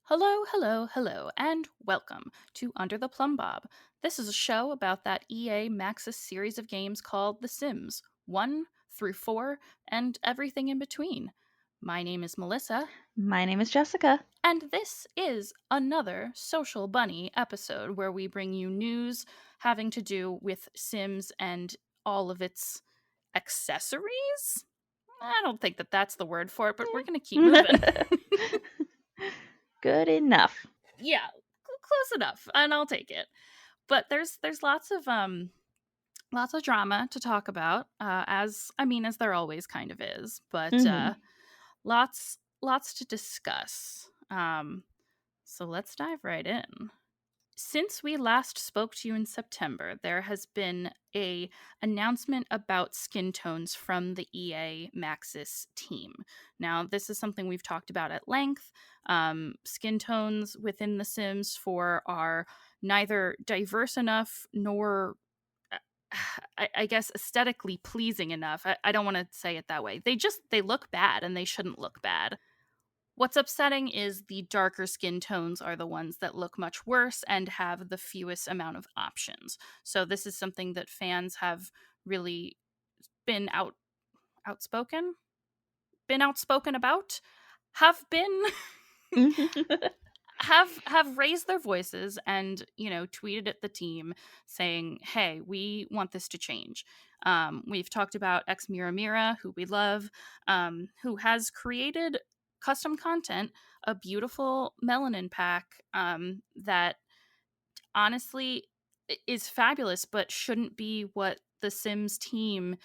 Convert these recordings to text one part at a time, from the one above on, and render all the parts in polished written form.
Hello, hello, hello, and welcome to Under the Plumb Bob. This is a show about that EA Maxis series of games called The Sims 1 through 4 and everything in between. My name is Melissa, My name is Jessica. and this is another Social Bunny episode where we bring you news having to do with Sims and all of its accessories. I don't think that that's the word for it, but we're going to keep moving. Good enough. Yeah, close enough, and I'll take it. But there's lots of drama to talk about, as there always kind of is, but hmm lots to discuss. So let's dive right in. Since we last spoke to you in September, there has been a announcement about skin tones from the EA Maxis team. Now, this is something we've talked about at length. Skin tones within The Sims 4 are neither diverse enough nor I guess aesthetically pleasing enough. I don't want to say it that way. They look bad and they shouldn't look bad. What's upsetting is the darker skin tones are the ones that look much worse and have the fewest amount of options. So this is something that fans have really been outspoken, been outspoken about, have been have raised their voices and tweeted at the team saying, "Hey, we want this to change." We've talked about Ex Mira Mira, who we love, who has created custom content, a beautiful melanin pack that honestly is fabulous, but shouldn't be what the Sims team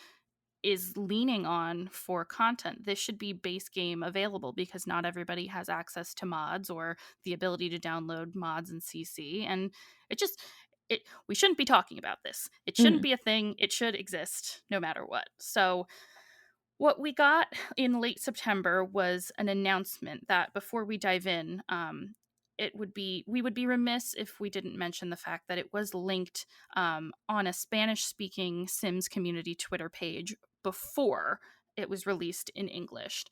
is leaning on for content. This should be base game available because not everybody has access to mods or the ability to download mods in CC. And it just we shouldn't be talking about this. It shouldn't Mhm. be a thing. It should exist no matter what. So what we got in late September was an announcement that before we dive in, we would be remiss if we didn't mention the fact that it was linked on a Spanish speaking Sims community Twitter page before it was released in English.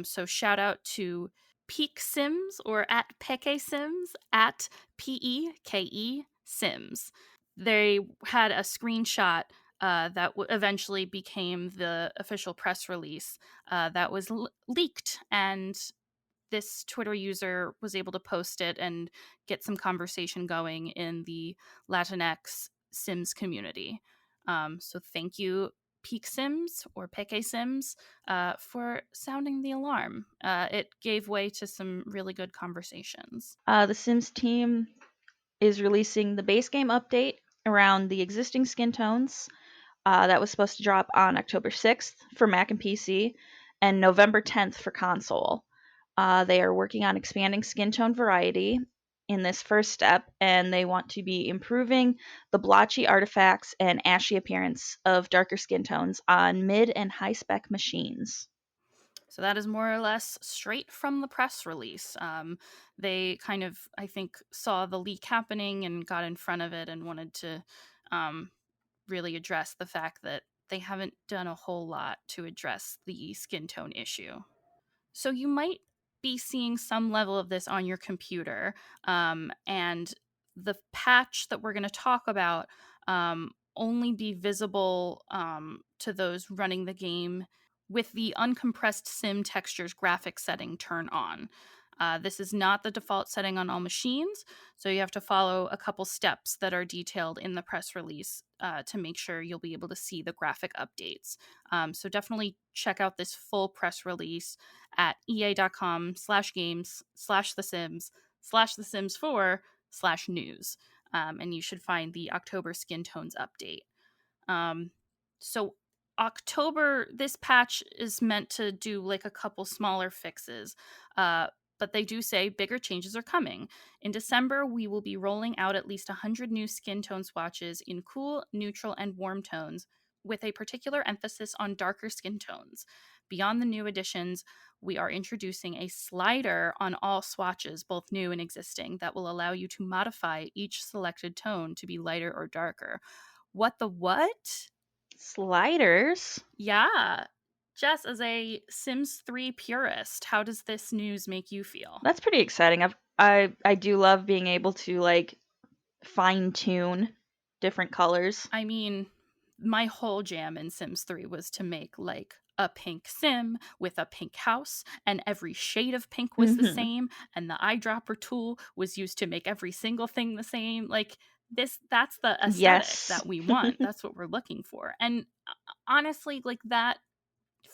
So shout out to Peak Sims or at Peke Sims at PEKE Sims. They had a screenshot that eventually became the official press release that was leaked, and this Twitter user was able to post it and get some conversation going in the Latinx Sims community. So thank you, Peak Sims or Peke Sims, for sounding the alarm. It gave way to some really good conversations. The Sims team is releasing the base game update around the existing skin tones. That was supposed to drop on October 6th for Mac and PC and November 10th for console. They are working on expanding skin tone variety in this first step, and they want to be improving the blotchy artifacts and ashy appearance of darker skin tones on mid and high spec machines. So that is more or less straight from the press release. They kind of, I think, saw the leak happening and got in front of it and wanted to um, really address the fact that they haven't done a whole lot to address the skin tone issue. So you might be seeing some level of this on your computer, and the patch that we're going to talk about only be visible to those running the game with the uncompressed sim textures graphic setting turned on. This is not the default setting on all machines, so you have to follow a couple steps that are detailed in the press release to make sure you'll be able to see the graphic updates. So definitely check out this full press release at ea.com/games/the Sims 4/news. And you should find the October skin tones update. So October, this patch is meant to do like a couple smaller fixes. But they do say bigger changes are coming. In December, we will be rolling out at least 100 new skin tone swatches in cool, neutral, and warm tones, with a particular emphasis on darker skin tones. Beyond the new additions, we are introducing a slider on all swatches, both new and existing, that will allow you to modify each selected tone to be lighter or darker. What the what? Sliders? Yeah. Jess, as a Sims 3 purist, how does this news make you feel? That's pretty exciting. I've I do love being able to like fine tune different colors. I mean, my whole jam in Sims 3 was to make like a pink sim with a pink house, and every shade of pink was the Hmm. same, and the eyedropper tool was used to make every single thing the same. Like that's the aesthetic Yes. that we want. That's what we're looking for. And honestly, like that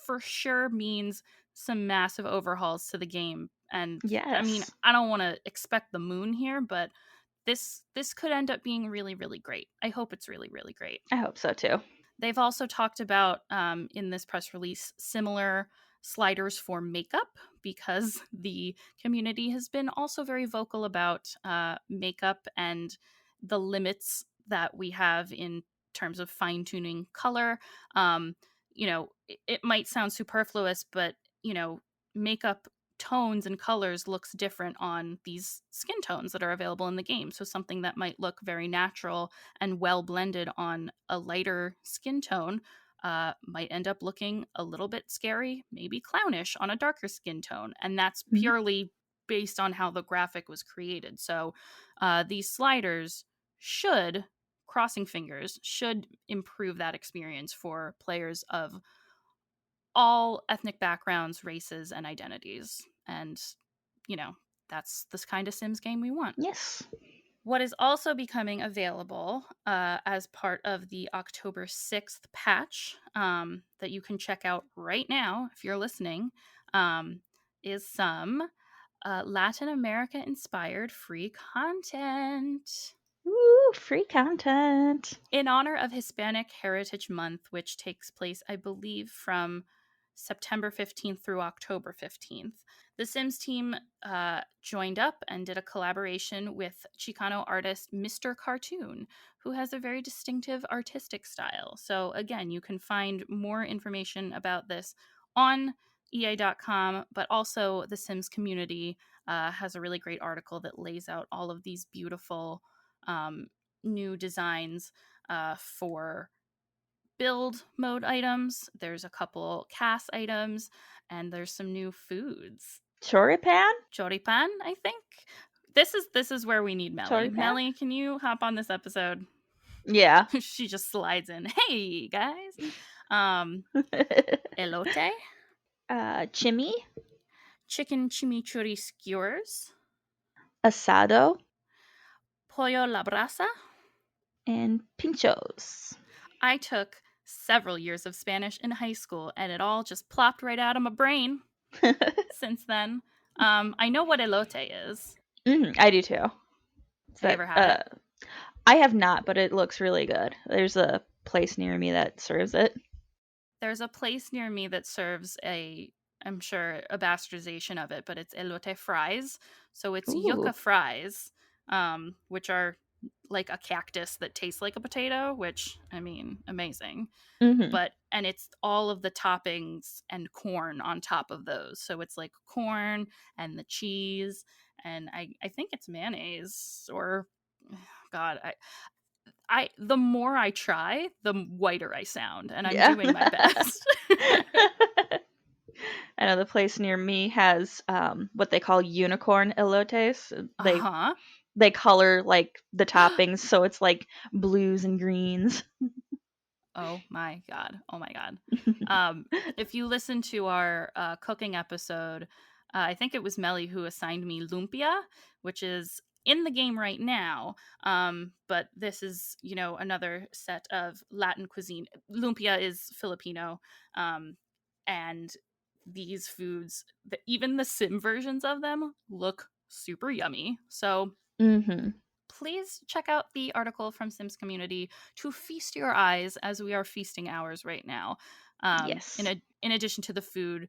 for sure means some massive overhauls to the game. And I mean, Yes. I don't want to expect the moon here, but this could end up being really really great. I hope it's really really great. I hope so too. They've also talked about in this press release similar sliders for makeup because the community has been also very vocal about makeup and the limits that we have in terms of fine tuning color. Um, it might sound superfluous, but makeup tones and colors looks different on these skin tones that are available in the game. So something that might look very natural and well blended on a lighter skin tone might end up looking a little bit scary, maybe clownish on a darker skin tone. And that's Mhm. purely based on how the graphic was created. So these sliders should, crossing fingers, should improve that experience for players of all ethnic backgrounds, races, and identities. And, you know, that's this kind of Sims game we want. Yes. What is also becoming available as part of the October 6th patch that you can check out right now if you're listening is some Latin America inspired free content. Woo, free content. In honor of Hispanic Heritage Month, which takes place, I believe, from September 15th through October 15th, the Sims team joined up and did a collaboration with Chicano artist Mr. Cartoon, who has a very distinctive artistic style. So, again, you can find more information about this on EA.com, but also the Sims community has a really great article that lays out all of these beautiful new designs for build mode items. There's a couple cast items, and there's some new foods. Choripan? Choripan, I think. This is where we need Melly. Choripan? Melly, can you hop on this episode? Yeah. She just slides in. Hey guys. Elote, Chimmy? chicken chimichurri skewers, Asado? pollo la brasa. And pinchos. I took several years of Spanish in high school, and it all just plopped right out of my brain since then. I know what elote is. I do too. It's Have you that, ever had it? I have not, but it looks really good. There's a place near me that serves it. There's a place near me that serves I'm sure, a bastardization of it, but it's elote fries. So it's Ooh. yucca fries, which are like a cactus that tastes like a potato, which, I mean, amazing. Mm-hmm. And it's all of the toppings and corn on top of those. So it's like corn and the cheese, and I think it's mayonnaise or God, the more I try, the whiter I sound, and I'm Yeah. doing my best. I know the place near me has what they call unicorn elotes. Uh-huh. They color like the toppings, so it's like blues and greens. Oh my god. Oh my god. If you listen to our cooking episode, I think it was Melly who assigned me lumpia, which is in the game right now. But this is, another set of Latin cuisine. Lumpia is Filipino. And these foods, even the sim versions of them, look super yummy. So Mm-hmm. please check out the article from Sims Community to feast your eyes as we are feasting ours right now. Yes. In addition to the food,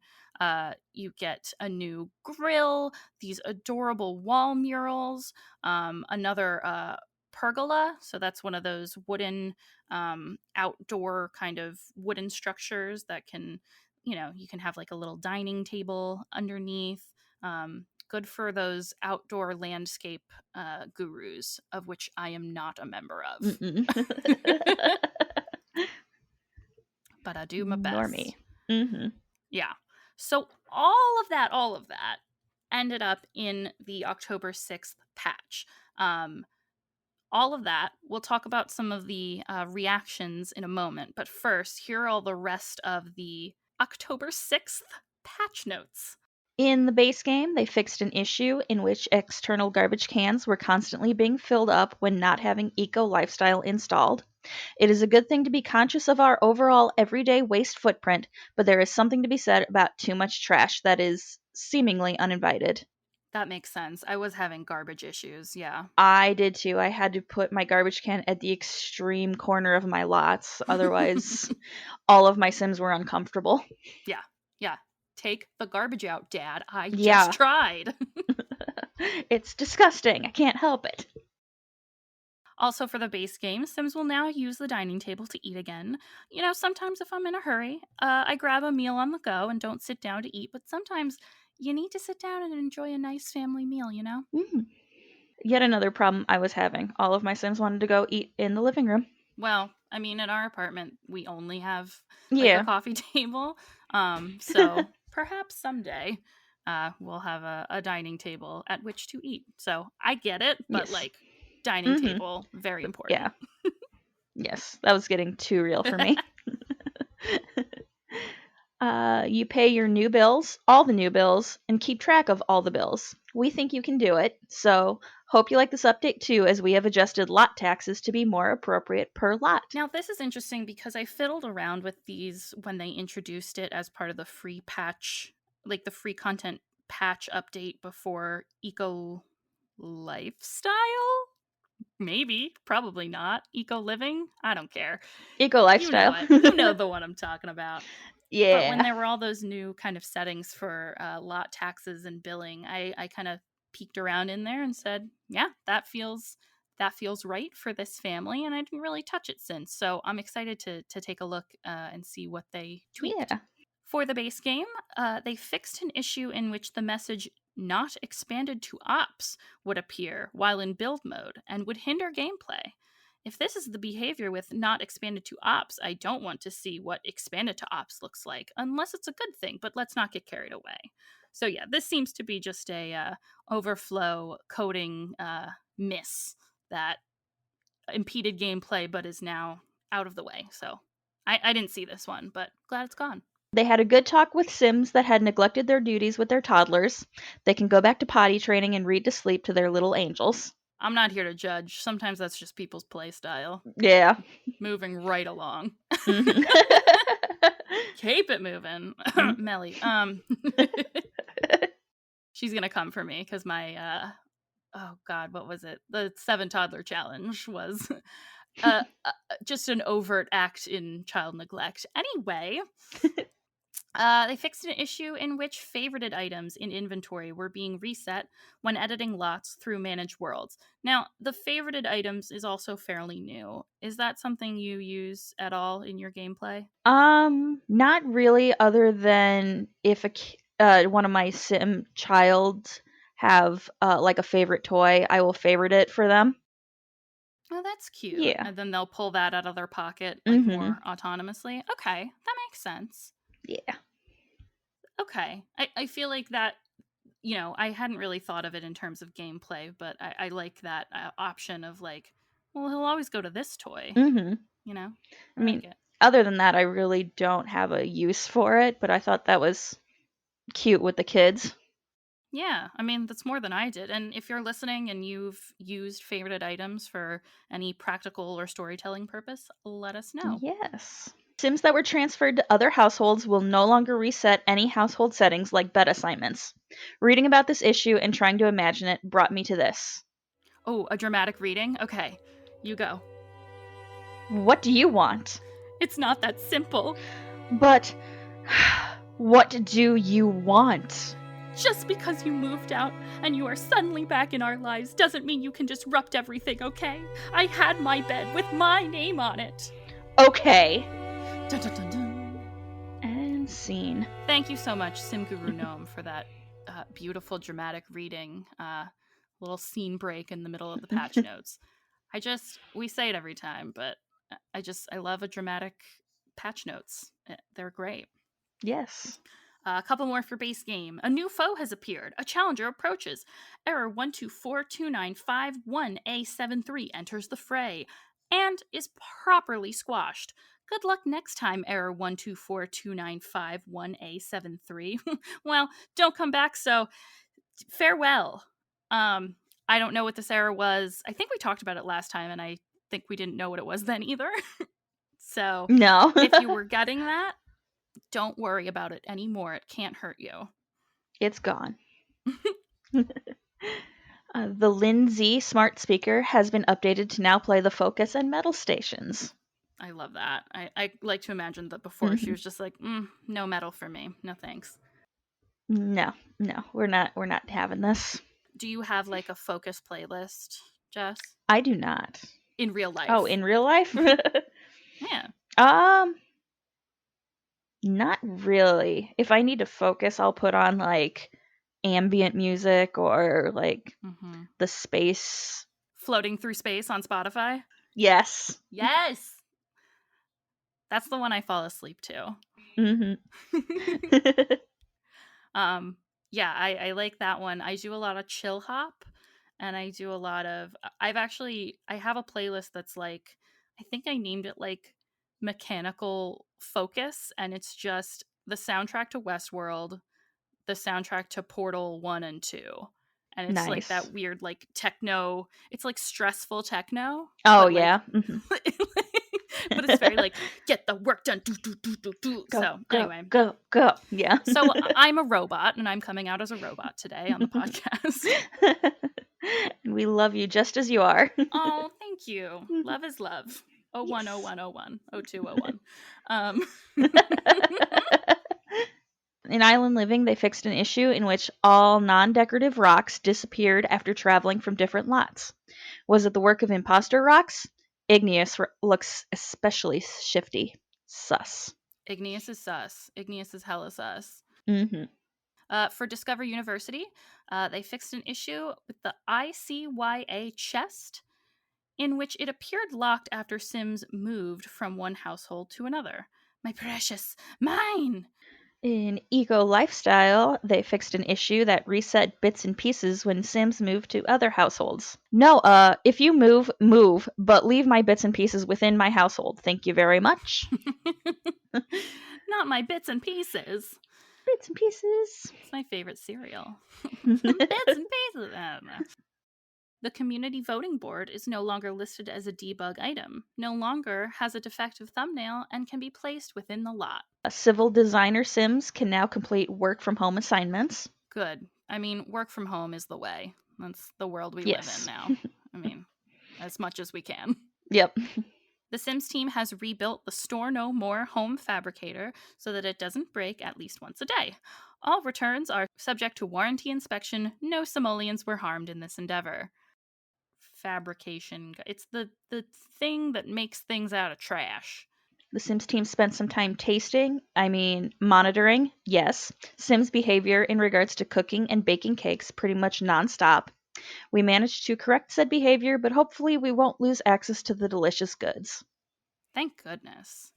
you get a new grill, these adorable wall murals, another pergola. So that's one of those wooden outdoor kind of wooden structures that can, you can have like a little dining table underneath. Good for those outdoor landscape gurus, of which I am not a member of. But I do my best. Normie. Mm-hmm. Yeah. So all of that ended up in the October 6th patch. All of that, we'll talk about some of the reactions in a moment. But first, here are all the rest of the October 6th patch notes. In the base game, they fixed an issue in which external garbage cans were constantly being filled up when not having Eco Lifestyle installed. It is a good thing to be conscious of our overall everyday waste footprint, but there is something to be said about too much trash that is seemingly uninvited. That makes sense. I was having garbage issues, yeah. I did too. I had to put my garbage can at the extreme corner of my lots, otherwise, all of my Sims were uncomfortable. Yeah. Take the garbage out, Dad. I Yeah. just tried. It's disgusting. I can't help it. Also, for the base game, Sims will now use the dining table to eat again. You know, sometimes if I'm in a hurry, I grab a meal on the go and don't sit down to eat, but sometimes you need to sit down and enjoy a nice family meal, you know? Mm. Yet another problem I was having. All of my Sims wanted to go eat in the living room. Well, I mean, in our apartment, we only have Yeah. a coffee table. So perhaps someday we'll have a dining table at which to eat. So I get it, but Yes. dining table, very important. Yeah. Yes, that was getting too real for me. You pay your new bills, all the new bills, and keep track of all the bills. We think you can do it, so hope you like this update too, as we have adjusted lot taxes to be more appropriate per lot. Now, this is interesting because I fiddled around with these when they introduced it as part of the free patch, like the free content patch update before Eco Lifestyle? Maybe, probably not. Eco Living? I don't care. Eco Lifestyle. You know the one I'm talking about. Yeah. But when there were all those new kind of settings for lot taxes and billing, I kind of peeked around in there and said, yeah, that feels right for this family, and I didn't really touch it since. So I'm excited to take a look and see what they tweaked. Yeah. For the base game, they fixed an issue in which the message "not expanded to ops" would appear while in build mode and would hinder gameplay. If this is the behavior with "not expanded to ops," I don't want to see what expanded to ops looks like, unless it's a good thing, but let's not get carried away. So yeah, this seems to be just a overflow coding miss that impeded gameplay but is now out of the way. So I didn't see this one, but glad it's gone. They had a good talk with Sims that had neglected their duties with their toddlers. They can go back to potty training and read to sleep to their little angels. I'm not here to judge. Sometimes that's just people's play style. Yeah. Moving right along. Mhm. Keep it moving. Melly. She's gonna come for me because my oh god, what was it? The 7 toddler challenge was just an overt act in child neglect. Anyway, they fixed an issue in which favorited items in inventory were being reset when editing lots through Manage Worlds. Now, the favorited items is also fairly new. Is that something you use at all in your gameplay? Not really, other than if one of my Sim child have like a favorite toy, I will favorite it for them. Oh, that's cute. Yeah. And then they'll pull that out of their pocket like more autonomously. Okay, that makes sense. Yeah. Okay. I feel like that, you know, I hadn't really thought of it in terms of gameplay, but I like that option of like, well, he'll always go to this toy, you know? I mean, like it. other than that, I really don't have a use for it, but I thought that was cute with the kids. Yeah, I mean, that's more than I did. And if you're listening and you've used favorited items for any practical or storytelling purpose, let us know. Yes. Sims that were transferred to other households will no longer reset any household settings like bed assignments. Reading about this issue and trying to imagine it brought me to this. Oh, a dramatic reading? Okay, you go. What do you want? It's not that simple. But what do you want? Just because you moved out and you are suddenly back in our lives doesn't mean you can disrupt everything, okay? I had my bed with my name on it. Okay. Dun, dun, dun, dun. And scene. Thank you so much, Simguru Gnome, for that beautiful dramatic reading. Little scene break in the middle of the patch notes. We say it every time, but I love a dramatic patch notes. They're great. Yes. A couple more for base game. A new foe has appeared. A challenger approaches. Error 12429551A73 enters the fray and is properly squashed. Good luck next time, error 12429551A73. Well, don't come back, so farewell. I don't know what this error was. I think we talked about it last time, and I think we didn't know what it was then either. So No. if you were getting that, don't worry about it anymore. It can't hurt you. It's gone. The Lindsay smart speaker has been updated to now play the Focus and Metal stations. I love that. I like to imagine that before she was just like, no metal for me. No thanks. No, we're not having this. Do you have like a Focus playlist, Jess? I do not. In real life? Oh, in real life? Yeah. Not really. If I need to focus, I'll put on like ambient music or like the space. Floating Through Space on Spotify? Yes. Yes. That's the one I fall asleep to. Yeah, I like that one. I do a lot of chill hop, and I do a lot of I have a playlist that's like, I think I named it like Mechanical Focus, and it's just the soundtrack to Westworld, the soundtrack to Portal 1 and 2. And it's like that weird like techno, it's like stressful techno. Oh yeah. But it's very like, get the work done. Anyway. Go. Yeah. So I'm a robot, and I'm coming out as a robot today on the podcast. And we love you just as you are. Oh, thank you. Love is love. 010101 0201. In Island Living, they fixed an issue in which all non-decorative rocks disappeared after traveling from different lots. Was it the work of imposter rocks? Igneous looks especially shifty. Sus. Igneous is sus. Igneous is hella sus. For Discover University, they fixed an issue with the ICYA chest, in which it appeared locked after Sims moved from one household to another. My precious, mine! In Eco Lifestyle, they fixed an issue that reset bits and pieces when Sims moved to other households. No, if you move, but leave my bits and pieces within my household. Thank you very much. Not my bits and pieces. Bits and pieces. It's my favorite cereal. Bits and pieces. The community voting board is no longer listed as a debug item, no longer has a defective thumbnail, and can be placed within the lot. Civil designer Sims can now complete work from home assignments. Good. I mean, work from home is the way. That's the world we live in now. I mean, as much as we can. Yep. The Sims team has rebuilt the Store No More home fabricator so that it doesn't break at least once a day. All returns are subject to warranty inspection. No simoleons were harmed in this endeavor. Fabrication. It's the thing that makes things out of trash. The Sims team spent some time monitoring, yes, Sims behavior in regards to cooking and baking cakes pretty much nonstop. We managed to correct said behavior, but hopefully we won't lose access to the delicious goods. Thank goodness.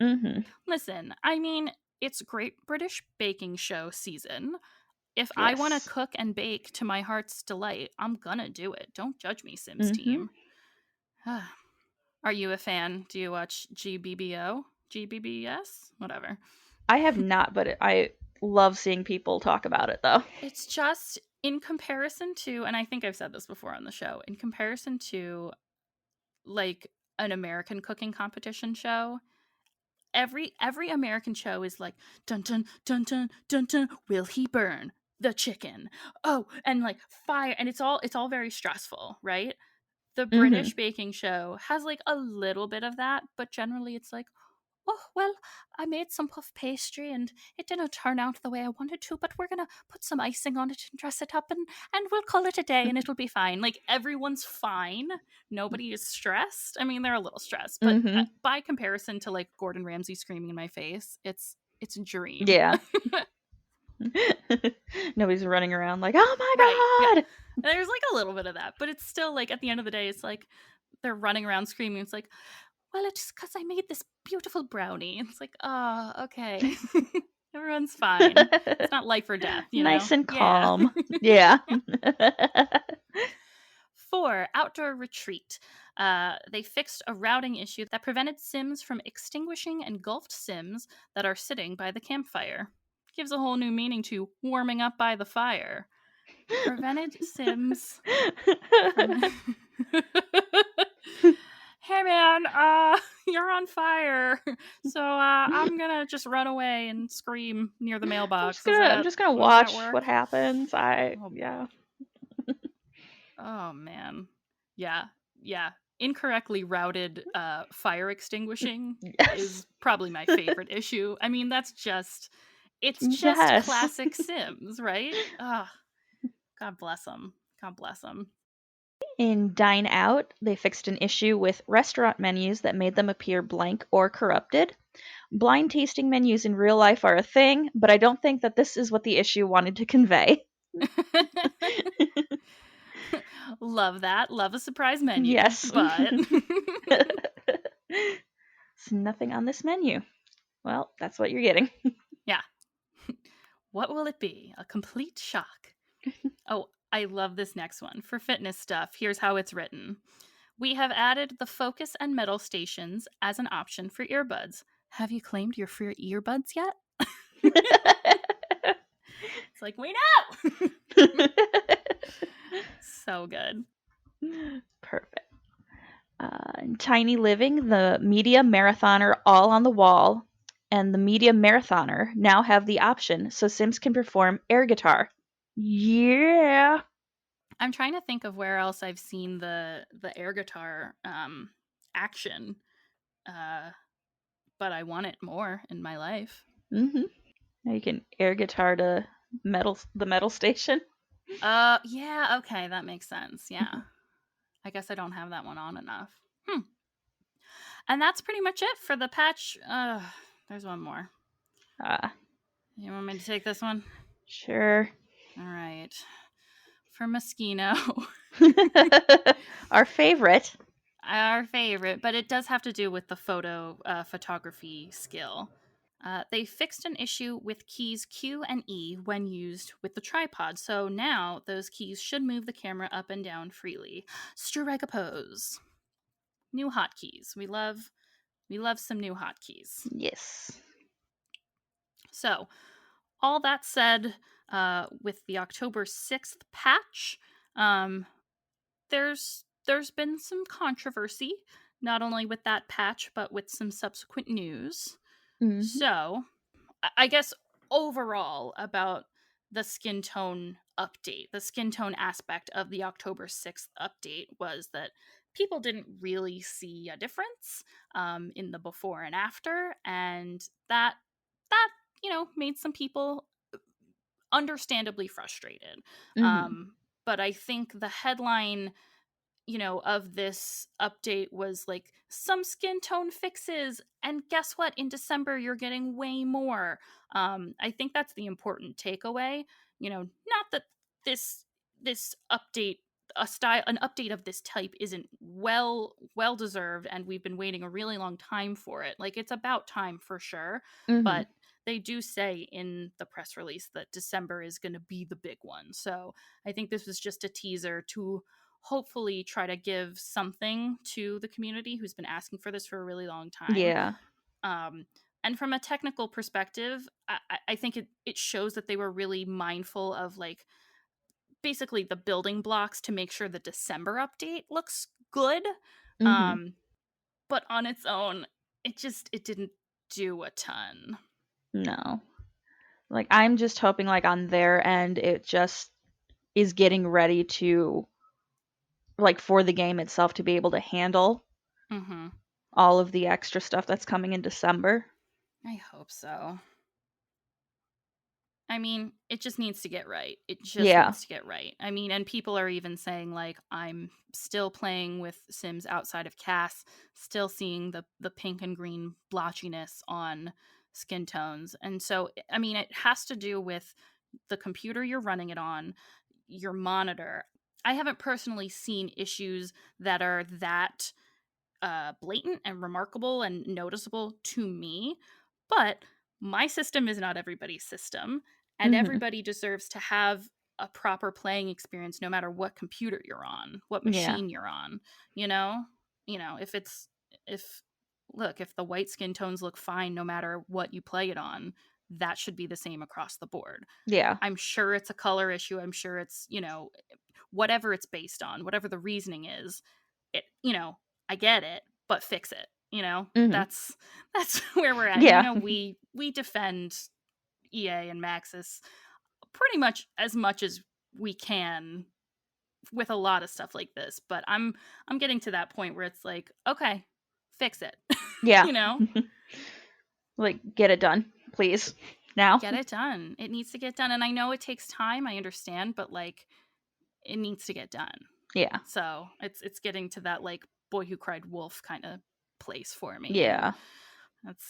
Listen, I mean, it's Great British Baking Show season. If I want to cook and bake to my heart's delight, I'm gonna do it. Don't judge me, Sims team. Are you a fan? Do you watch GBBO? GBBS? Whatever. I have not, but I love seeing people talk about it, though. It's just, in comparison to, and I think I've said this before on the show, in comparison to, like, an American cooking competition show, every American show is like, dun dun dun dun dun dun, will he burn the chicken? Oh, and like fire, and it's all very stressful, right? The British baking show has like a little bit of that, but generally it's like, oh, well, I made some puff pastry and it didn't turn out the way I wanted to, but we're gonna put some icing on it and dress it up, and we'll call it a day and it'll be fine. Like, everyone's fine. Nobody is stressed. I mean, they're a little stressed, but by comparison to like Gordon Ramsay screaming in my face, it's a dream. Yeah. Nobody's running around like, oh my god. Yeah. There's like a little bit of that, but it's still like, at the end of the day, it's like they're running around screaming. It's like, well, it's because I made this beautiful brownie. It's like, oh, okay. Everyone's fine. It's not life or death, you know? Nice and Yeah. calm. Yeah. 4, outdoor retreat. They fixed a routing issue that prevented Sims from extinguishing engulfed Sims that are sitting by the campfire. Gives a whole new meaning to warming up by the fire. Prevented Sims from. Hey man, you're on fire. So I'm gonna just run away and scream near the mailbox. I'm just gonna Does that watch work? what happens. Oh, Yeah. oh man. Yeah. Yeah. Incorrectly routed fire extinguishing Yes. is probably my favorite issue. I mean, it's just Yes. classic Sims, right? God bless them. God bless them. In Dine Out, they fixed an issue with restaurant menus that made them appear blank or corrupted. Blind tasting menus in real life are a thing, but I don't think that this is what the issue wanted to convey. Love that. Love a surprise menu. Yes. But There's nothing on this menu. Well, that's what you're getting. yeah. What will it be? A complete shock. Oh, I love this next one. For fitness stuff, here's how it's written. We have added the focus and metal stations as an option for earbuds. Have you claimed your free earbuds yet? It's like, we know! So good. Perfect. In Tiny Living, the Media Marathoner All on the Wall and the Media Marathoner now have the option so Sims can perform air guitar. Yeah. I'm trying to think of where else I've seen the air guitar action, but I want it more in my life. Mm-hmm. Now you can air guitar to the metal station. Yeah, okay, that makes sense. Yeah. I guess I don't have that one on enough. And that's pretty much it for the patch. There's one more. You want me to take this one? Sure. All right. For Moschino. Our favorite. Our favorite, but it does have to do with the photography skill. They fixed an issue with keys Q and E when used with the tripod, so now those keys should move the camera up and down freely. Strike a pose. New hotkeys. We love some new hotkeys. Yes. So, all that said, with the October 6th patch, there's been some controversy, not only with that patch, but with some subsequent news. Mm-hmm. So, I guess overall about the skin tone update, the skin tone aspect of the October 6th update was that people didn't really see a difference in the before and after, and that made some people understandably frustrated. Mm-hmm. But I think the headline of this update was like some skin tone fixes, and guess what? In December, you're getting way more. I think that's the important takeaway. Not that this update, an update of this type isn't well deserved, and we've been waiting a really long time for it. Like, it's about time for sure, Mm-hmm. but they do say in the press release that December is going to be the big one. So I think this was just a teaser to hopefully try to give something to the community who's been asking for this for a really long time. Yeah. And from a technical perspective, I think it shows that they were really mindful of like basically the building blocks to make sure the December update looks good. Mm-hmm. But on its own, it didn't do a ton. No. Like, I'm just hoping, like, on their end, it just is getting ready to, like, for the game itself to be able to handle all of the extra stuff that's coming in December. I hope so. I mean, it just needs to get right. It just needs to get right. I mean, and people are even saying, like, I'm still playing with Sims outside of CAS, still seeing the pink and green blotchiness on skin tones. And so, I mean, it has to do with the computer you're running it on, your monitor. I haven't personally seen issues that are that blatant and remarkable and noticeable to me, but my system is not everybody's system, and Mm-hmm. everybody deserves to have a proper playing experience no matter what computer you're on, what Yeah. machine you're on, you know? You know, if look, if the white skin tones look fine no matter what you play it on, that should be the same across the board. Yeah. I'm sure it's a color issue. I'm sure it's, whatever it's based on, whatever the reasoning is, I get it, but fix it. Mm-hmm. That's where we're at. Yeah. We defend EA and Maxis pretty much as we can with a lot of stuff like this, but I'm getting to that point where it's like, okay, fix it. Yeah. you know, Like, get it done, please. Now. get it done. It needs to get done, and I know it takes time. I understand, but like, it needs to get done. Yeah. So it's getting to that like boy who cried wolf kind of place for me, and Yeah.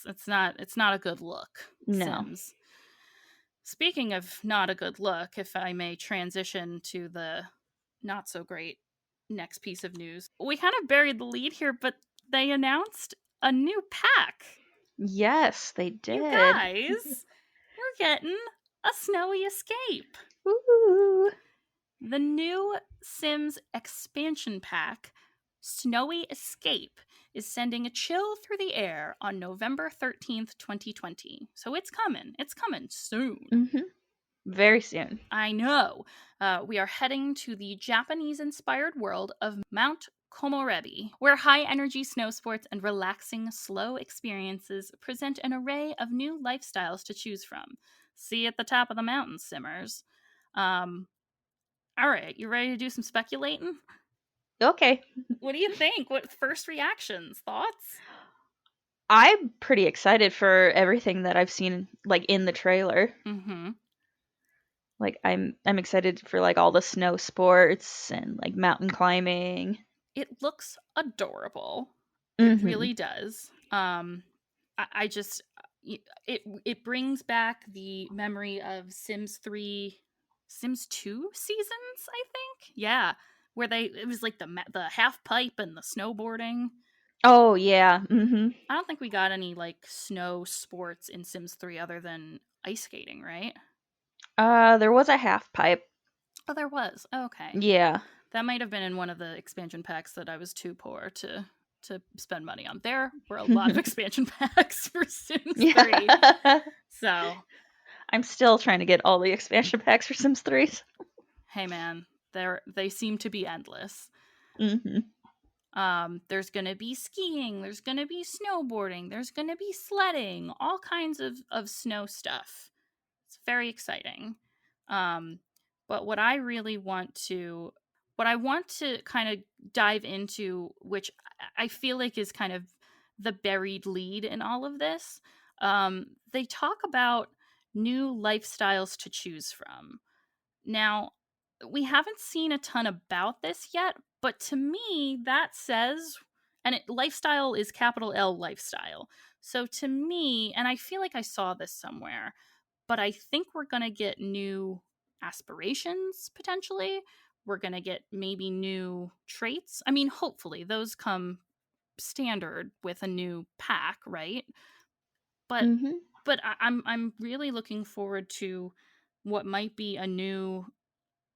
it's not a good look. No. Sims. Speaking of not a good look, if I may transition to the not so great next piece of news, we kind of buried the lead here, but they announced a new pack. Yes, they You did. guys, you're getting a Snowy Escape. Ooh. The new Sims expansion pack, Snowy Escape, is sending a chill through the air on November 13th, 2020. So it's coming. It's coming soon. Mm-hmm. Very soon. I know. We are heading to the Japanese-inspired world of Mount Komorebi, where high-energy snow sports and relaxing, slow experiences present an array of new lifestyles to choose from. See you at the top of the mountain, Simmers. All right, you ready to do some speculating? Okay. What do you think? What first reactions, thoughts? I'm pretty excited for everything that I've seen, like, in the trailer. Mm-hmm. Like, I'm excited for, like, all the snow sports and, like, mountain climbing. It looks adorable. It Mm-hmm. really does. I just it brings back the memory of Sims 3, Sims 2 seasons, I think. Yeah, where it was like the half pipe and the snowboarding. Oh, yeah. Mm-hmm. I don't think we got any like snow sports in Sims 3 other than ice skating, right? There was a half pipe. Oh, there was. Oh, okay. Yeah. That might have been in one of the expansion packs that I was too poor to spend money on. There were a lot of expansion packs for Sims 3. Yeah. So, I'm still trying to get all the expansion packs for Sims 3. hey man, they seem to be endless. Mm-hmm. There's gonna be skiing, there's gonna be snowboarding, there's gonna be sledding, all kinds of snow stuff. It's very exciting. But what I want to kind of dive into, which I feel like is kind of the buried lead in all of this, they talk about new lifestyles to choose from. Now, we haven't seen a ton about this yet, but to me, that says, lifestyle is capital L lifestyle. So to me, and I feel like I saw this somewhere, but I think we're going to get new aspirations potentially. We're going to get maybe new traits. I mean, hopefully those come standard with a new pack, right? But Mm-hmm. I'm really looking forward to what might be a new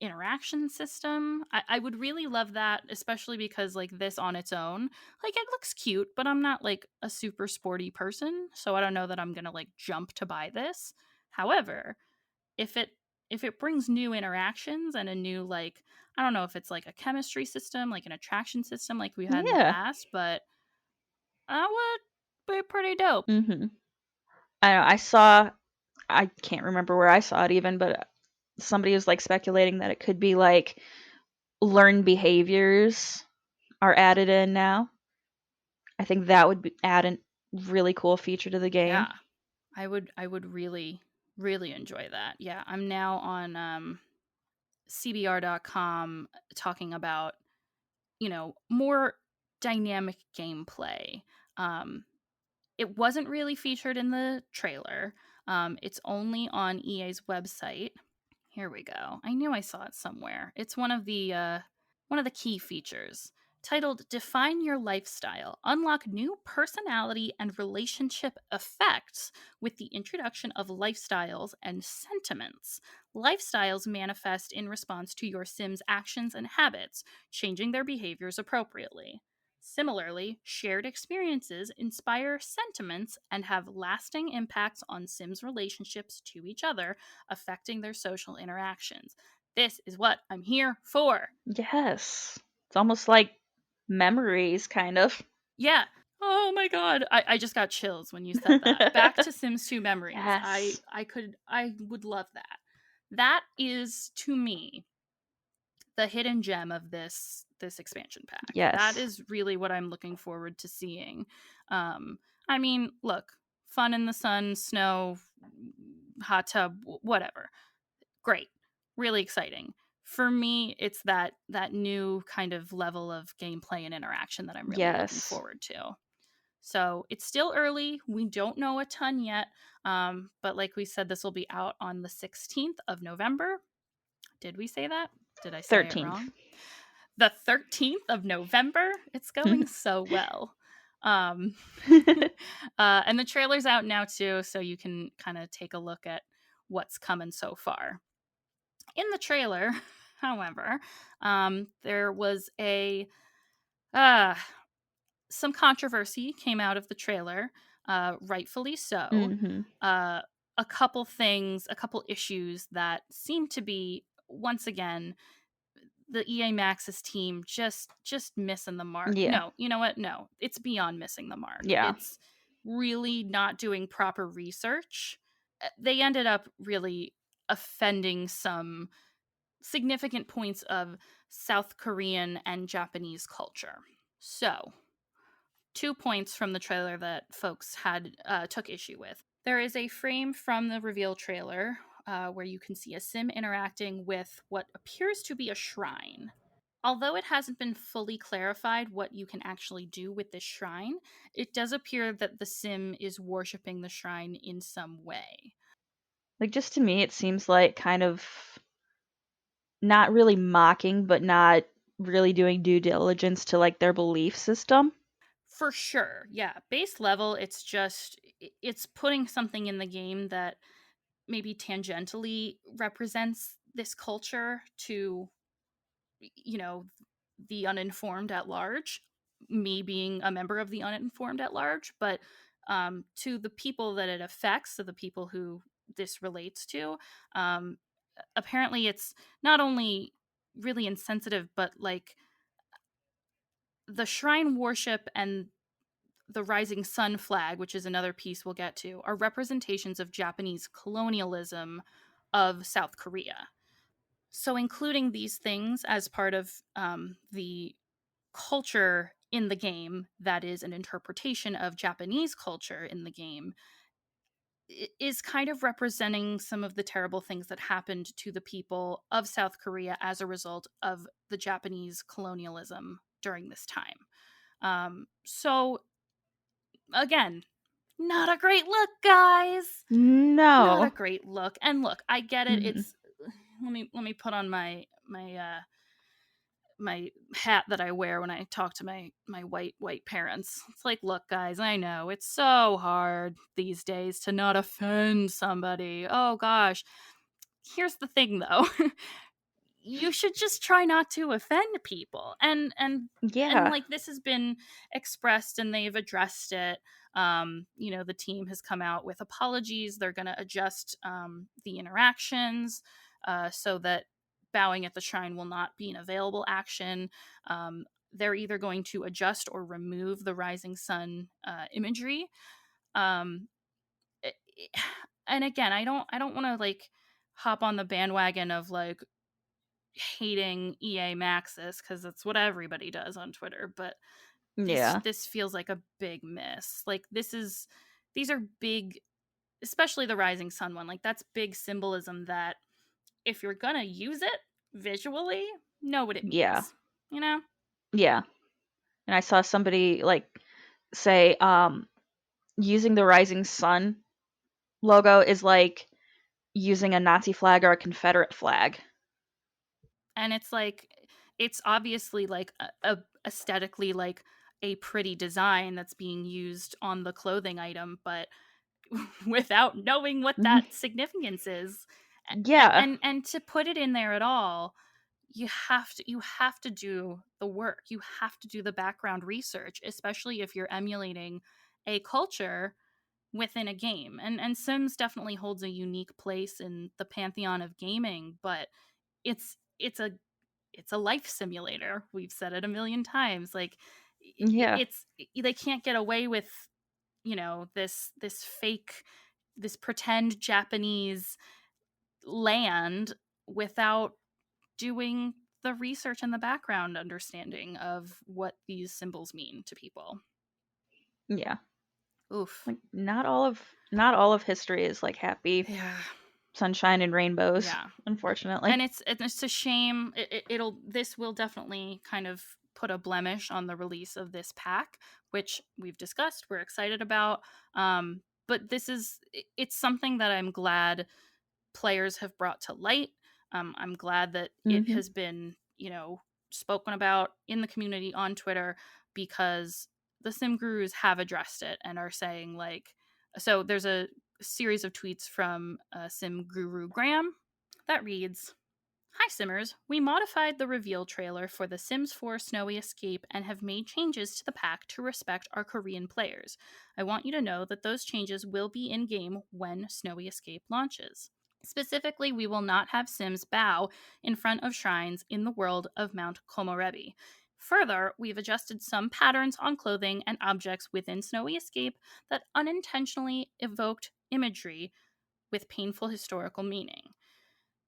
interaction system. I would really love that, especially because like this on its own, like it looks cute, but I'm not like a super sporty person, so I don't know that I'm gonna like jump to buy this. However, if it brings new interactions and a new like, I don't know if it's like a chemistry system, like an attraction system like we had in the Yeah. past, but that would be pretty dope. Mm-hmm. I can't remember where I saw it even, but somebody was like speculating that it could be like learned behaviors are added in now. I think that would add a really cool feature to the game. Yeah. I would really really enjoy that. Yeah, I'm now on cbr.com talking about, more dynamic gameplay. Um, it wasn't really featured in the trailer. It's only on EA's website. Here we go. I knew I saw it somewhere. It's one of the key features. titled Define Your Lifestyle. Unlock new personality and relationship effects with the introduction of lifestyles and sentiments. Lifestyles manifest in response to your Sim's actions and habits, changing their behaviors appropriately. Similarly, shared experiences inspire sentiments and have lasting impacts on Sims' relationships to each other, affecting their social interactions. This is what I'm here for. Yes. It's almost like memories, kind of. Yeah. Oh my god. I just got chills when you said that. Back to Sims 2 memories. Yes. I would love that. That is to me the hidden gem of this expansion pack. That Yes. is really what I'm looking forward to seeing. I mean, look, fun in the sun, snow, hot tub, whatever. Great. Really exciting. For me, it's that new kind of level of gameplay and interaction that I'm really looking Yes. forward to. So it's still early. We don't know a ton yet. But like we said, this will be out on the 16th of November. Did we say that? Did I say it 13th. wrong? The 13th of November. It's going so well. And the trailer's out now too, so you can kind of take a look at what's coming so far. In the trailer, however, there was some controversy came out of the trailer, rightfully so. Mhm. A couple things, a couple issues that seem to be once again the EA Maxis team just missing the mark. Yeah. No, you know what? No, it's beyond missing the mark. Yeah. It's really not doing proper research. They ended up really offending some significant points of South Korean and Japanese culture. So, 2 points from the trailer that folks had took issue with. There is a frame from the reveal trailer where you can see a sim interacting with what appears to be a shrine. Although it hasn't been fully clarified what you can actually do with this shrine, it does appear that the sim is worshipping the shrine in some way. Like, just to me, it seems like kind of not really mocking, but not really doing due diligence to like their belief system. For sure. Yeah. Base level, it's putting something in the game that maybe tangentially represents this culture to, you know, the uninformed at large, me being a member of the uninformed at large, but to the people that it affects, so the people who this relates to, um, apparently it's not only really insensitive, but like the shrine worship and the rising sun flag, which is another piece we'll get to, are representations of Japanese colonialism of South Korea. So, including these things as part of the culture in the game that is an interpretation of Japanese culture in the game is kind of representing some of the terrible things that happened to the people of South Korea as a result of the Japanese colonialism during this time. So, again, not a great look, guys. Not a No. great look. And look, I get it. Mhm. It's let me put on my my hat that I wear when I talk to my white parents. It's like, look, guys, I know it's so hard these days to not offend somebody. Oh gosh. Here's the thing though. You should just try not to offend people. And Yeah. like this has been expressed and they've addressed it. You know, the team has come out with apologies. They're going to adjust the interactions so that bowing at the shrine will not be an available action. They're either going to adjust or remove the rising sun imagery. Um, it- and again, I don't want to like hop on the bandwagon of like hating EA Maxis because that's what everybody does on Twitter, but Yeah. this feels like a big miss. Like these are big, especially the Rising Sun one. Like that's big symbolism that if you're gonna use it visually, know what it Yeah. means. You know? Yeah. And I saw somebody like say using the rising sun logo is like using a Nazi flag or a Confederate flag. And it's like it's obviously like a aesthetically like a pretty design that's being used on the clothing item, but without knowing what Mhm. that significance is. Yeah. And to put it in there at all, you have to do the work. You have to do the background research, especially if you're emulating a culture within a game. And Sims definitely holds a unique place in the pantheon of gaming, but it's a life simulator. We've said it a million times. Like Yeah. it's they can't get away with, this fake, this pretend Japanese land without doing the research and the background understanding of what these symbols mean to people. Yeah. Oof. Like not all of history is like happy Yeah. sunshine and rainbows, Yeah. unfortunately. And it's a shame. This will definitely kind of put a blemish on the release of this pack, which we've discussed. We're excited about. But it's something that I'm glad players have brought to light. I'm glad that it Mhm. has been, spoken about in the community on Twitter, because the sim gurus have addressed it and are saying, like, so there's a series of tweets from sim guru Graham that reads, "Hi Simmers, we modified the reveal trailer for The Sims 4 Snowy Escape and have made changes to the pack to respect our Korean players. I want you to know that those changes will be in game when Snowy Escape launches. Specifically, we will not have Sims bow in front of shrines in the world of Mount Komorebi. Further, we've adjusted some patterns on clothing and objects within Snowy Escape that unintentionally evoked imagery with painful historical meaning."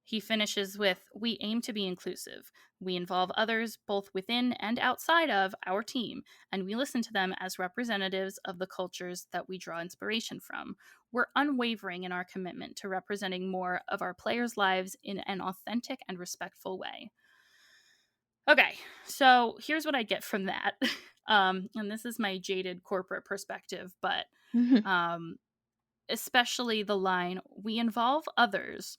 He finishes with, "We aim to be inclusive. We involve others both within and outside of our team, and we listen to them as representatives of the cultures that we draw inspiration from. We're unwavering in our commitment to representing more of our players' lives in an authentic and respectful way." Okay, so here's what I get from that. And this is my jaded corporate perspective, but Mhm. um, especially the line, "We involve others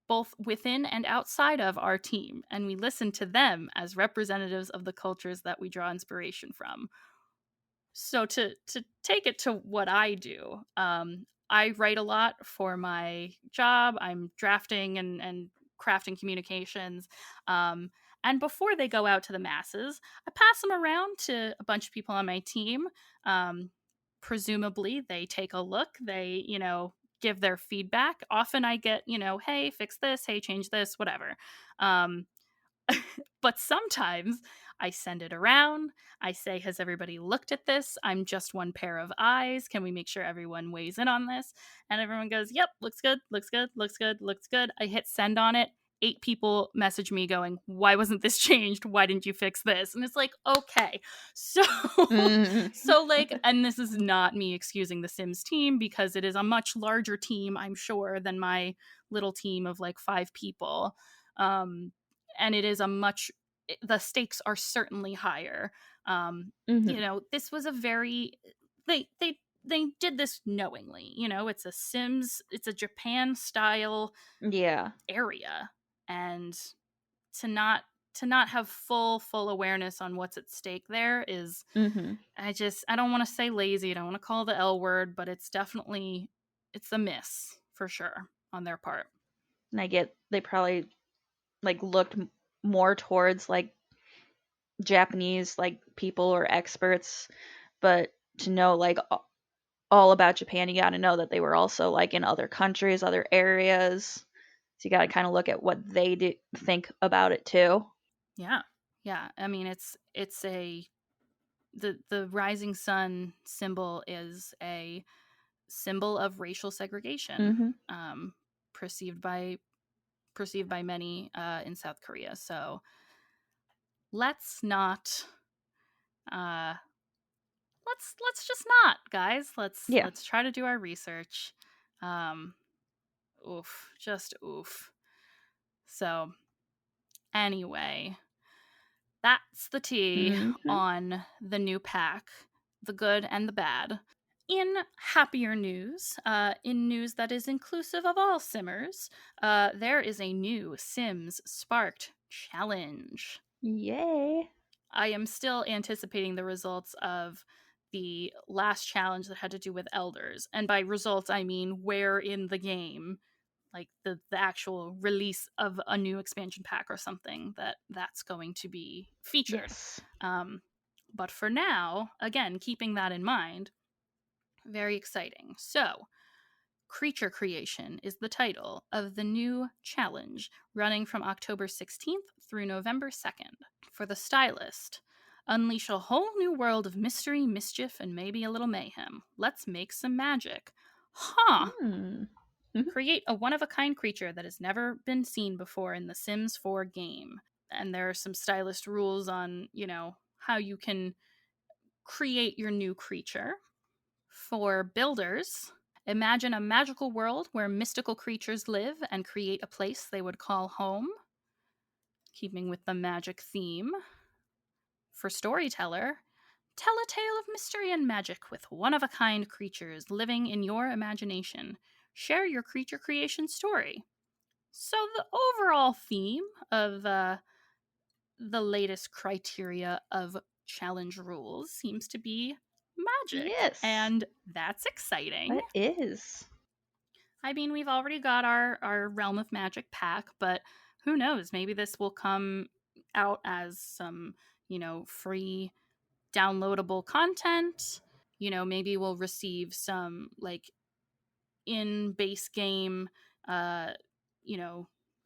both within and outside of our team, and we listen to them as representatives of the cultures that we draw inspiration from." So to take it to what I do, I write a lot for my job. I'm drafting and crafting communications. Um, and before they go out to the masses, I pass them around to a bunch of people on my team. Um, Presumably, they take a look. They, give their feedback. Often I get, hey, fix this. Hey, change this. Whatever. Um, but sometimes I send it around. I say, "Has everybody looked at this? I'm just one pair of eyes. Can we make sure everyone weighs in on this?" And everyone goes, "Yep, looks good, looks good, looks good, looks good." I hit send on it. 8 people message me going, "Why wasn't this changed? Why didn't you fix this?" And it's like, okay. So, Mhm. so like, and this is not me excusing the Sims team, because it is a much larger team, I'm sure, than my little team of like 5 people. Um, and it is the stakes are certainly higher. um Mhm. this was a very, they did this knowingly. It's a Japan style Yeah. area, and to not have full awareness on what's at stake there is, Mhm. I don't want to say lazy, I don't want to call the L word, but it's a miss for sure on their part. And I get they probably like looked more towards like Japanese like people or experts, but to know like all about Japan, you got to know that they were also like in other countries, other areas. So you got to kind of look at what they think about it too. Yeah. Yeah, I mean, it's a the rising sun symbol is a symbol of racial segregation, Mhm. um, perceived by perceived by many in South Korea. So let's not, uh, let's just not, guys. Yeah. Let's try to do our research. Um, Oof, just oof. So anyway, that's the tea Mhm. on the new pack, the good and the bad. In happier news, in news that is inclusive of all Simmers, there is a new Sims Sparked challenge. Yay. I am still anticipating the results of the last challenge that had to do with elders. And by results, I mean where in the game, like the actual release of a new expansion pack or something, that's going to be featured. Yes. But for now, again, keeping that in mind, very exciting. So, Creature Creation is the title of the new challenge, running from October 16th through November 2nd. For the stylist, unleash a whole new world of mystery, mischief, and maybe a little mayhem. Let's make some magic. Huh. Create a one-of-a-kind creature that has never been seen before in the Sims 4 game. And there are some stylist rules on, how you can create your new creature. For builders, imagine a magical world where mystical creatures live and create a place they would call home, keeping with the magic theme. For storyteller, tell a tale of mystery and magic with one-of-a-kind creatures living in your imagination. Share your creature creation story. So the overall theme of the latest criteria of challenge rules seems to be magic. Yes. And that's exciting. That is. I mean, we've already got our Realm of Magic pack, but who knows? Maybe this will come out as some, free downloadable content. Maybe we'll receive some like in base game,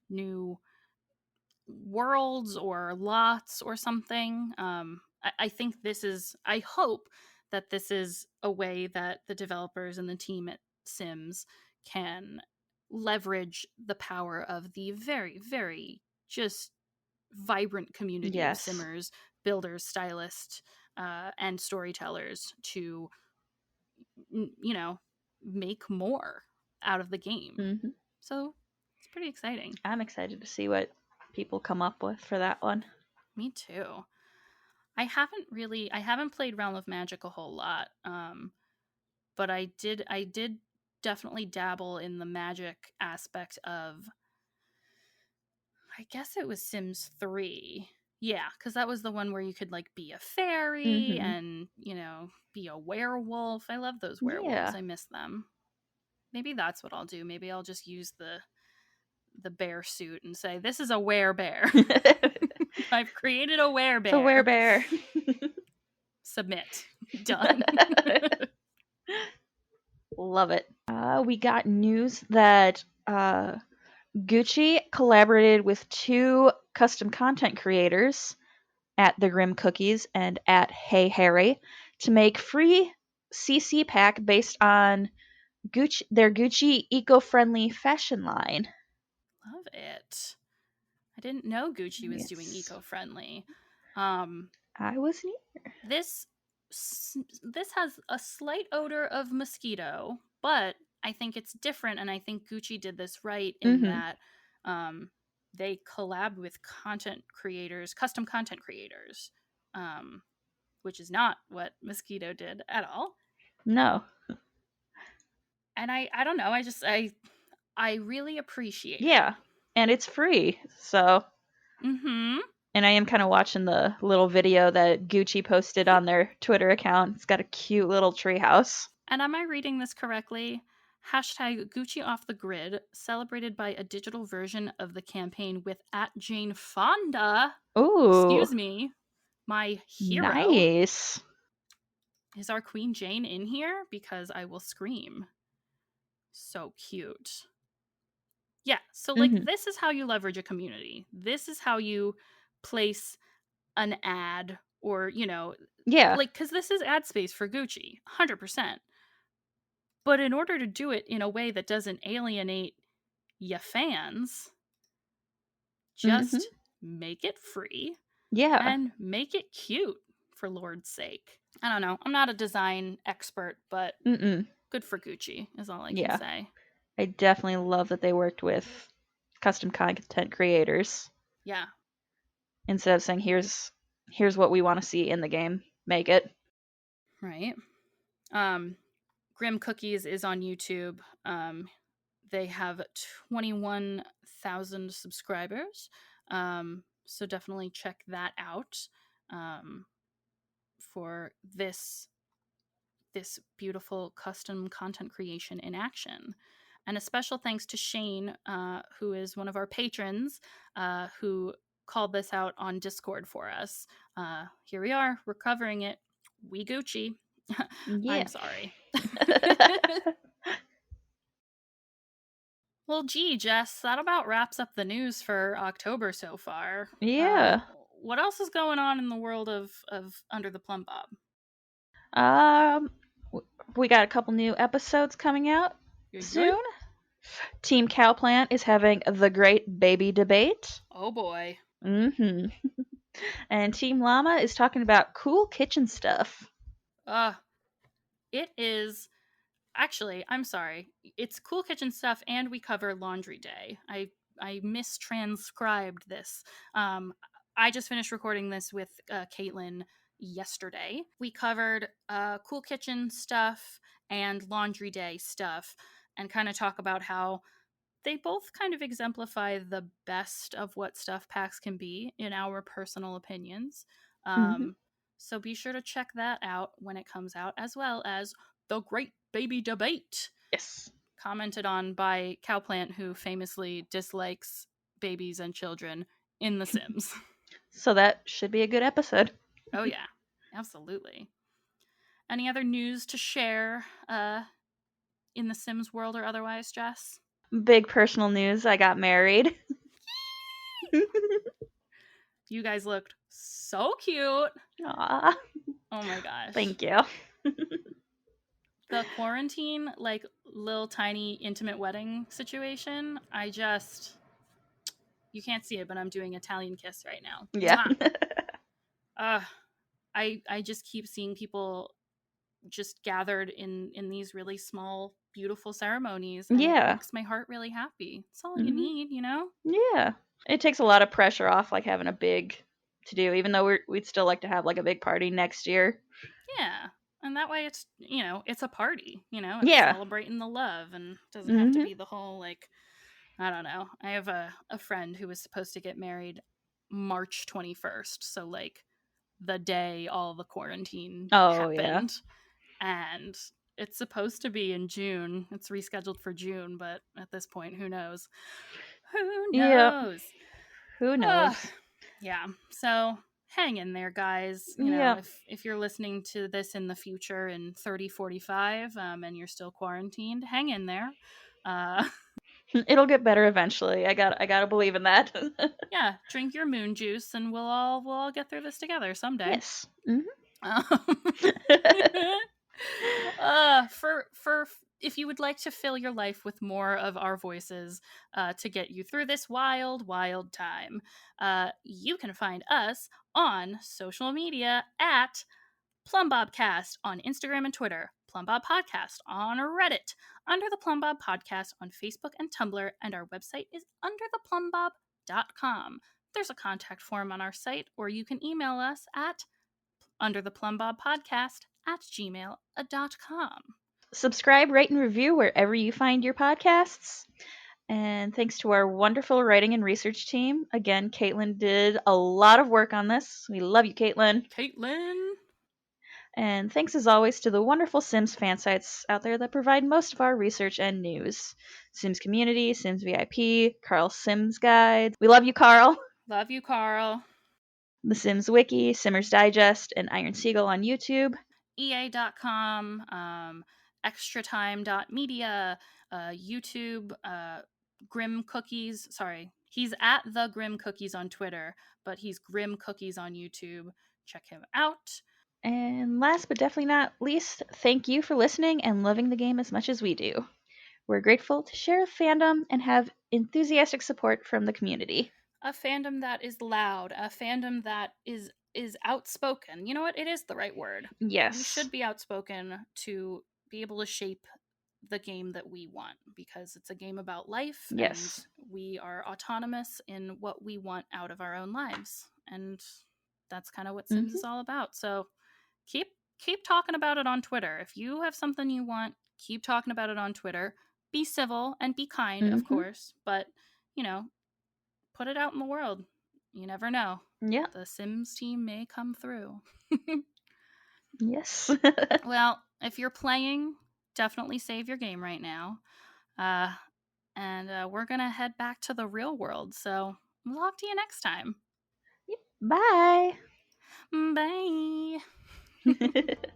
new worlds or lots or something. I think I hope that this is a way that the developers and the team at Sims can leverage the power of the very, very just vibrant community of Simmers, builders, stylists, and storytellers to, make more out of the game. Mm-hmm. So it's pretty exciting. I'm excited to see what people come up with for that one. Me too. I haven't played Realm of Magic a whole lot, but I did definitely dabble in the magic aspect of, I guess it was Sims 3. Yeah, because that was the one where you could like be a fairy and, be a werewolf. I love those werewolves. Yeah. I miss them. Maybe that's what I'll do. Maybe I'll just use the bear suit and say, this is a werebear. I've created a werebear. It's a werebear. Submit. Done. Love it. We got news that Gucci collaborated with 2 custom content creators at the Grim Cookies and at Hey Harry to make free CC pack based on their Gucci eco-friendly fashion line. Love it. I didn't know Gucci was doing eco-friendly. I wasn't either. This has a slight odor of mosquito, but I think it's different, and I think Gucci did this right in that they collabed with custom content creators, which is not what Mosquito did at all. No. And I don't know, I really appreciate it. Yeah, and it's free, so. And I am kind of watching the little video that Gucci posted on their Twitter account. It's got a cute little treehouse. And am I reading this correctly? Hashtag Gucci off the grid, celebrated by a digital version of the campaign with @Jane Fonda. Ooh. Excuse me. My hero. Nice. Is our Queen Jane in here? Because I will scream. So cute. Yeah, so like this is how you leverage a community. This is how you place an ad or, like, because this is ad space for Gucci, 100%. But in order to do it in a way that doesn't alienate your fans, just make it free. Yeah. And make it cute, for Lord's sake. I don't know. I'm not a design expert, but good for Gucci is all I can say. I definitely love that they worked with custom content creators. Yeah. Instead of saying, here's what we want to see in the game, make it. Right. Grim Cookies is on YouTube. They have 21,000 subscribers. So definitely check that out for this beautiful custom content creation in action. And a special thanks to Shane, who is one of our patrons, who called this out on Discord for us. Here we are, we're covering it. We Gucci. Yeah. I'm sorry. Well, gee, Jess, that about wraps up the news for October so far. Yeah. What else is going on in the world of Under the Plum Bob? We got a couple new episodes coming out Good. soon. Team Cowplant is having the Great Baby Debate. Oh boy. Mm-hmm. And Team Llama is talking about cool kitchen stuff. It is actually, I'm sorry. It's Cool Kitchen Stuff, and we cover Laundry Day. I mistranscribed this. I just finished recording this with Caitlin yesterday. We covered Cool Kitchen Stuff and Laundry Day stuff, and kind of talk about how they both kind of exemplify the best of what stuff packs can be in our personal opinions. Mm-hmm. So be sure to check that out when it comes out, as well as the Great Baby Debate, Yes. commented on by Cowplant, who famously dislikes babies and children in The Sims. So that should be a good episode. Oh yeah, absolutely. Any other news to share in the Sims world or otherwise, Jess? Big personal news. I got married. You guys looked so cute. Aw. Oh my gosh. Thank you. The quarantine, like, little tiny intimate wedding situation, you can't see it, but I'm doing Italian kiss right now. Yeah. I just keep seeing people just gathered in these really small, beautiful ceremonies, and it makes my heart really happy. It's all you need, you know? Yeah. It takes a lot of pressure off, like having a big to do, even though we'd still like to have like a big party next year. Yeah. And that way it's, it's a party, it's Yeah. celebrating the love, and doesn't have to be the whole, like, I don't know. I have a friend who was supposed to get married March 21st. So, like, the day all the quarantine happened. And it's supposed to be in June. It's rescheduled for June, but at this point, who knows? Who knows? Yep. Who knows? Yeah. So hang in there, guys. You know, if you're listening to this in the future in 3045 and you're still quarantined, hang in there. It'll get better eventually. I gotta believe in that. Yeah, drink your moon juice, and we'll all get through this together someday. Yes. For if you would like to fill your life with more of our voices to get you through this wild, wild time, you can find us on social media at PlumbobCast on Instagram and Twitter, Plumbob Podcast on Reddit, Under the Plumbob Podcast on Facebook and Tumblr, and our website is undertheplumbob.com. There's a contact form on our site, or you can email us at undertheplumbobpodcast@gmail.com. Subscribe, rate, and review wherever you find your podcasts. And thanks to our wonderful writing and research team. Again, Caitlin did a lot of work on this. We love you, Caitlin. And thanks as always to the wonderful Sims fan sites out there that provide most of our research and news. Sims Community, Sims VIP, Carl's Sims Guide. We love you, Carl. Love you, Carl. The Sims Wiki, Simmers Digest, and Iron Seagull on YouTube. EA.com, extratime.media, YouTube, Grim Cookies. Sorry, he's at the Grim Cookies on Twitter, but he's Grim Cookies on YouTube. Check him out. And last but definitely not least, thank you for listening and loving the game as much as we do. We're grateful to share a fandom and have enthusiastic support from the community. A fandom that is loud, a fandom that is outspoken. You know what? It is the right word. Yes. We should be outspoken to be able to shape the game that we want, because it's a game about life. Yes. And we are autonomous in what we want out of our own lives. And that's kind of what Sims is all about. So keep talking about it on Twitter. If you have something you want, keep talking about it on Twitter. Be civil and be kind, of course, but, put it out in the world. you never know. Yeah. The Sims team may come through. Yes. Well, if you're playing, definitely save your game right now. Uh, and we're going to head back to the real world. So we'll talk to you next time. Bye. Bye.